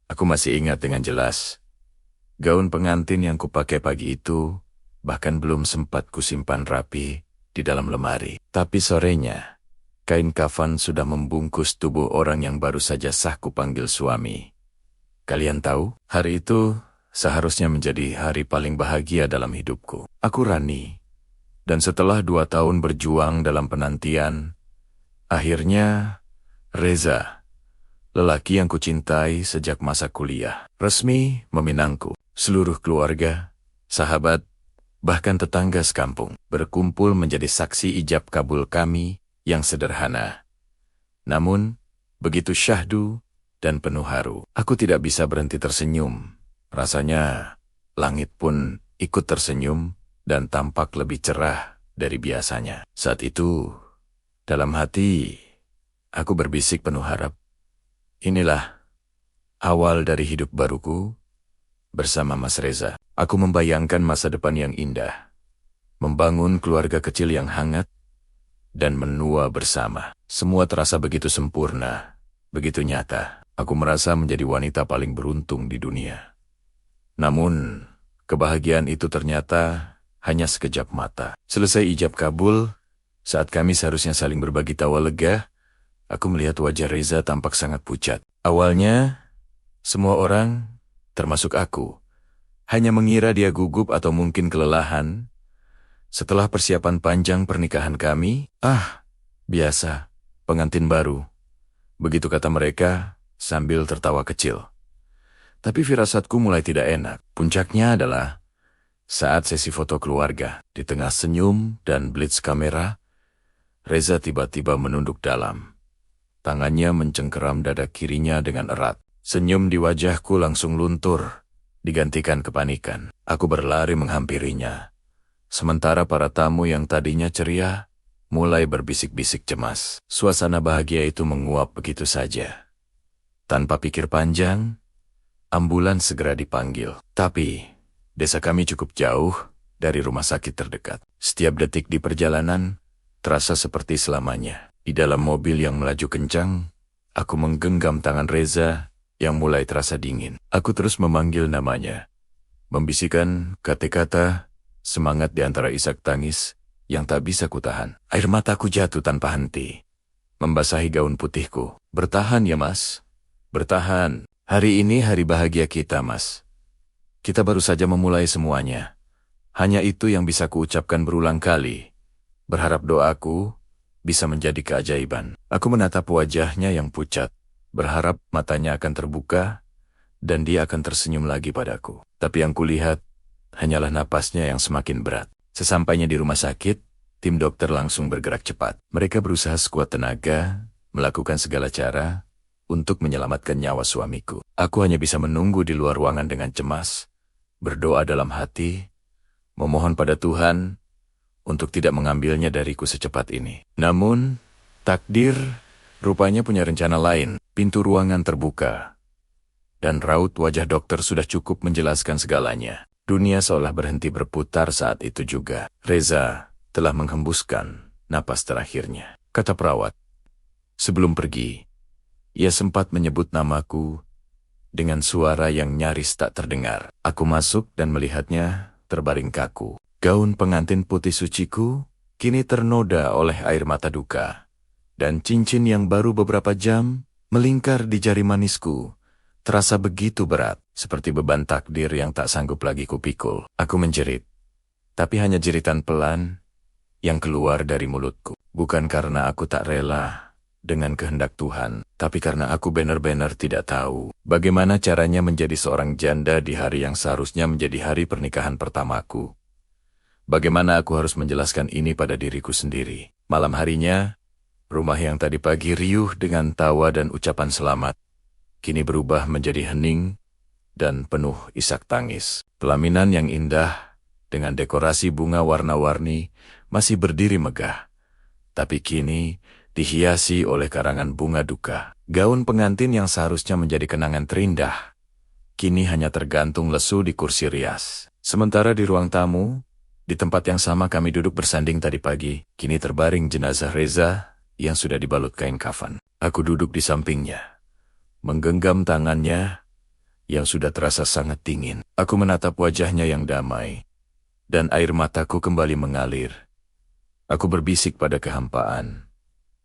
Aku masih ingat dengan jelas. Gaun pengantin yang kupakai pagi itu bahkan belum sempat kusimpan rapi di dalam lemari. Tapi sorenya, kain kafan sudah membungkus tubuh orang yang baru saja sah kupanggil suami. Kalian tahu, hari itu seharusnya menjadi hari paling bahagia dalam hidupku. Aku Rani, dan setelah 2 tahun berjuang dalam penantian, akhirnya Reza, lelaki yang kucintai sejak masa kuliah, resmi meminangku. Seluruh keluarga, sahabat, bahkan tetangga sekampung berkumpul menjadi saksi ijab kabul kami yang sederhana. Namun, begitu syahdu dan penuh haru. Aku tidak bisa berhenti tersenyum. Rasanya langit pun ikut tersenyum dan tampak lebih cerah dari biasanya. Saat itu, dalam hati, aku berbisik penuh harap. Inilah awal dari hidup baruku bersama Mas Reza. Aku membayangkan masa depan yang indah, membangun keluarga kecil yang hangat, dan menua bersama. Semua terasa begitu sempurna, begitu nyata. Aku merasa menjadi wanita paling beruntung di dunia. Namun, kebahagiaan itu ternyata hanya sekejap mata. Selesai ijab kabul, saat kami seharusnya saling berbagi tawa lega, aku melihat wajah Reza tampak sangat pucat. Awalnya, semua orang, termasuk aku, hanya mengira dia gugup atau mungkin kelelahan. Setelah persiapan panjang pernikahan kami, biasa, pengantin baru. Begitu kata mereka sambil tertawa kecil. Tapi firasatku mulai tidak enak. Puncaknya adalah saat sesi foto keluarga. Di tengah senyum dan blitz kamera, Reza tiba-tiba menunduk dalam. Tangannya mencengkeram dada kirinya dengan erat. Senyum di wajahku langsung luntur, digantikan kepanikan. Aku berlari menghampirinya. Sementara para tamu yang tadinya ceria, mulai berbisik-bisik cemas. Suasana bahagia itu menguap begitu saja. Tanpa pikir panjang, ambulans segera dipanggil. Tapi, desa kami cukup jauh dari rumah sakit terdekat. Setiap detik di perjalanan, terasa seperti selamanya. Di dalam mobil yang melaju kencang, aku menggenggam tangan Reza yang mulai terasa dingin. Aku terus memanggil namanya, membisikkan kata-kata semangat di antara isak tangis yang tak bisa kutahan. Air mataku jatuh tanpa henti, membasahi gaun putihku. Bertahan ya Mas, bertahan. Hari ini hari bahagia kita Mas. Kita baru saja memulai semuanya. Hanya itu yang bisa kuucapkan berulang kali. Berharap doaku bisa menjadi keajaiban. Aku menatap wajahnya yang pucat, berharap matanya akan terbuka dan dia akan tersenyum lagi padaku. Tapi yang kulihat hanyalah napasnya yang semakin berat. Sesampainya di rumah sakit, tim dokter langsung bergerak cepat. Mereka berusaha sekuat tenaga, melakukan segala cara untuk menyelamatkan nyawa suamiku. Aku hanya bisa menunggu di luar ruangan dengan cemas, berdoa dalam hati, memohon pada Tuhan untuk tidak mengambilnya dariku secepat ini. Namun, takdir rupanya punya rencana lain. Pintu ruangan terbuka, dan raut wajah dokter sudah cukup menjelaskan segalanya. Dunia seolah berhenti berputar saat itu juga. Reza telah menghembuskan napas terakhirnya, kata perawat. Sebelum pergi, ia sempat menyebut namaku dengan suara yang nyaris tak terdengar. Aku masuk dan melihatnya terbaring kaku. Gaun pengantin putih suciku kini ternoda oleh air mata duka, dan cincin yang baru beberapa jam melingkar di jari manisku terasa begitu berat, seperti beban takdir yang tak sanggup lagi kupikul. Aku menjerit, tapi hanya jeritan pelan yang keluar dari mulutku. Bukan karena aku tak rela dengan kehendak Tuhan, tapi karena aku benar-benar tidak tahu bagaimana caranya menjadi seorang janda di hari yang seharusnya menjadi hari pernikahan pertamaku. Bagaimana aku harus menjelaskan ini pada diriku sendiri. Malam harinya, rumah yang tadi pagi riuh dengan tawa dan ucapan selamat, kini berubah menjadi hening dan penuh isak tangis. Pelaminan yang indah dengan dekorasi bunga warna-warni masih berdiri megah, tapi kini dihiasi oleh karangan bunga duka. Gaun pengantin yang seharusnya menjadi kenangan terindah, kini hanya tergantung lesu di kursi rias. Sementara di ruang tamu, di tempat yang sama kami duduk bersanding tadi pagi, kini terbaring jenazah Reza yang sudah dibalut kain kafan. Aku duduk di sampingnya, menggenggam tangannya yang sudah terasa sangat dingin. Aku menatap wajahnya yang damai, dan air mataku kembali mengalir. Aku berbisik pada kehampaan.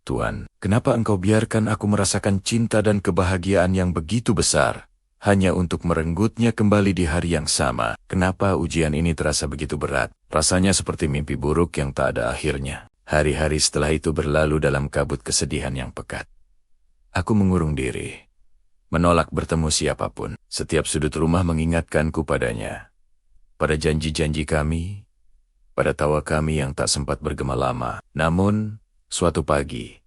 Tuan, kenapa engkau biarkan aku merasakan cinta dan kebahagiaan yang begitu besar, hanya untuk merenggutnya kembali di hari yang sama? Kenapa ujian ini terasa begitu berat? Rasanya seperti mimpi buruk yang tak ada akhirnya. Hari-hari setelah itu berlalu dalam kabut kesedihan yang pekat. Aku mengurung diri, menolak bertemu siapapun. Setiap sudut rumah mengingatkanku padanya, pada janji-janji kami, pada tawa kami yang tak sempat bergema lama. Namun, suatu pagi,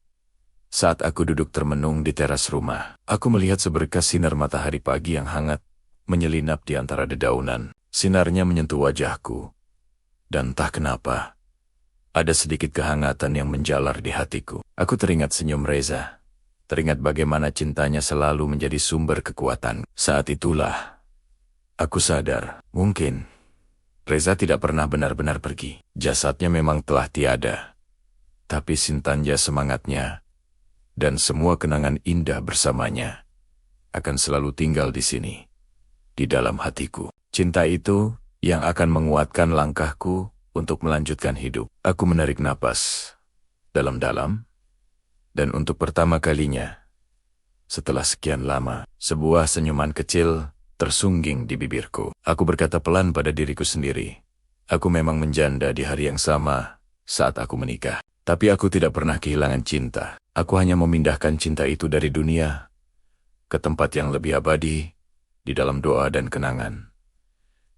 saat aku duduk termenung di teras rumah, aku melihat seberkas sinar matahari pagi yang hangat menyelinap di antara dedaunan. Sinarnya menyentuh wajahku, dan entah kenapa, ada sedikit kehangatan yang menjalar di hatiku. Aku teringat senyum Reza, teringat bagaimana cintanya selalu menjadi sumber kekuatan. Saat itulah, aku sadar, mungkin Reza tidak pernah benar-benar pergi. Jasadnya memang telah tiada, tapi sintanya, semangatnya, dan semua kenangan indah bersamanya akan selalu tinggal di sini, di dalam hatiku. Cinta itu yang akan menguatkan langkahku untuk melanjutkan hidup. Aku menarik napas dalam-dalam, dan untuk pertama kalinya, setelah sekian lama, sebuah senyuman kecil tersungging di bibirku. Aku berkata pelan pada diriku sendiri, aku memang menjanda di hari yang sama saat aku menikah. Tapi aku tidak pernah kehilangan cinta. Aku hanya memindahkan cinta itu dari dunia ke tempat yang lebih abadi, di dalam doa dan kenangan.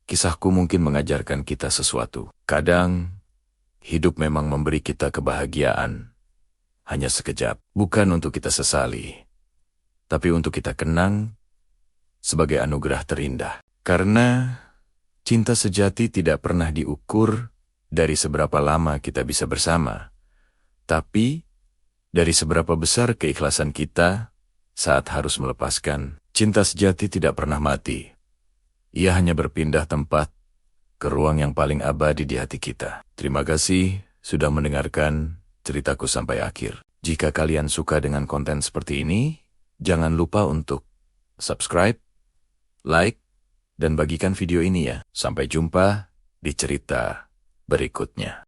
Kisahku mungkin mengajarkan kita sesuatu. Kadang, hidup memang memberi kita kebahagiaan, hanya sekejap, bukan untuk kita sesali, tapi untuk kita kenang sebagai anugerah terindah. Karena cinta sejati tidak pernah diukur dari seberapa lama kita bisa bersama, tapi dari seberapa besar keikhlasan kita saat harus melepaskan. Cinta sejati tidak pernah mati. Ia hanya berpindah tempat ke ruang yang paling abadi di hati kita. Terima kasih sudah mendengarkan ceritaku sampai akhir. Jika kalian suka dengan konten seperti ini, jangan lupa untuk subscribe, like, dan bagikan video ini ya. Sampai jumpa di cerita berikutnya.